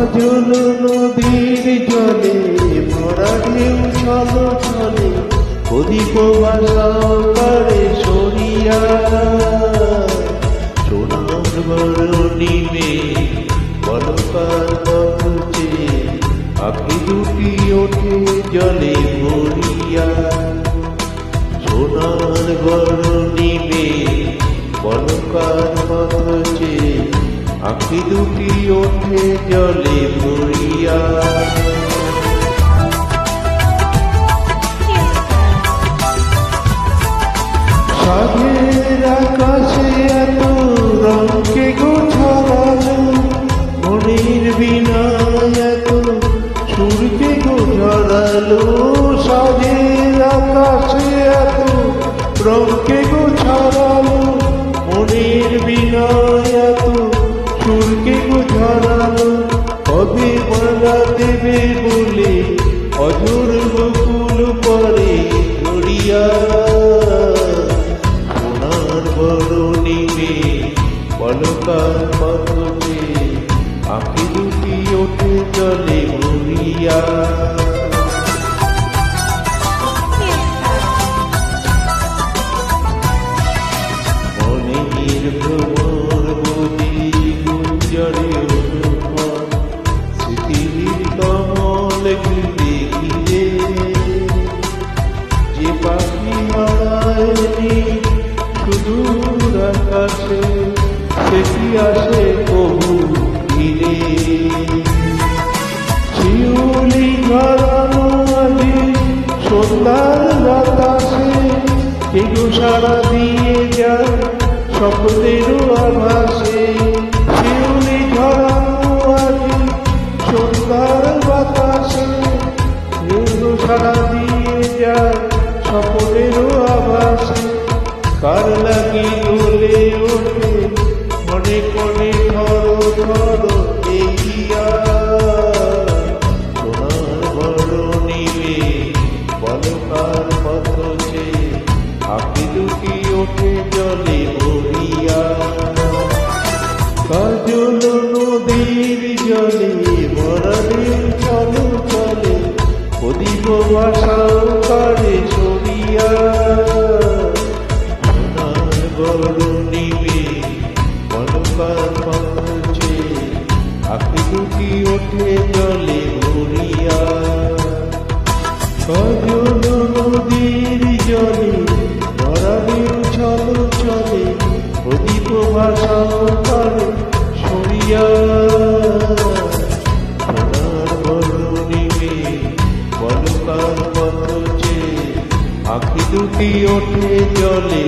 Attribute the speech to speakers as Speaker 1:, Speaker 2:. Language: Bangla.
Speaker 1: কাজল নদীর জলে ভরা ঢেউ চলো চলে প্রদীপ ভাসাকারে সরিয়া সোনার বরণিমে বলকার পথে আঁখি দুটি ওঠে জলে ভরিয়া সোনার বরণিমে বলকার পথে আঁখি দুটি ওঠে জলে ভরিয়া সাধের আকাশে এত রঙকে গো ছড়ালো মনের বিনায় এত সুরকে গো ঝরালো সাধের আকাশে এত রঙকে গো ছড়ালো মনের বিনায় এত সুরকে গো ঝরালো কবে মালা দেবে বলে অঝোর বকুল পরে ঝরিয়া সোনার বরণিমে বলকার পথে আঁখি দুটি ওঠে জলে ভরিয়া মনের ভ্রমর বদি গুঞ্জরে অনুপম স্মৃতির কমল ঘিরে ঘিরে যে পাখি হারায়নি সুদূর আকাশে সেটি আসে কবু ফিরে শিউলি ধরানো আজি সন্ধ্যার বাতাসে কেউ সারা দিয়ে যায় স্বপ্নেরও আভাসে শিউলি ধরানো আজি সন্ধ্যার বাতাসে কেউ সারা দিয়ে যায় স্বপ্নেরও আভাসে কার লাগি দোলে ওঠে মনে মনে ধরো ধরো এগিয়া সোনার বরণিমে বলকার পথে আঁখি দুটি ওঠে জলে ভরিয়া কাজল নদীর জলে ভরা ঢেউ চলো চলে প্রদীপ ভাসাকারে সরিয়া সোনার বরণিমে বলকার পথে আঁখি দুটি ওঠে জলে ভরিয়া কাজল নদীর জলে ভরা ঢেউ চলো চলে প্রদীপ ভাসাকারে সরিয়া সোনার বরণিমে বলকার পথে আঁখি দুটি ওঠে জলে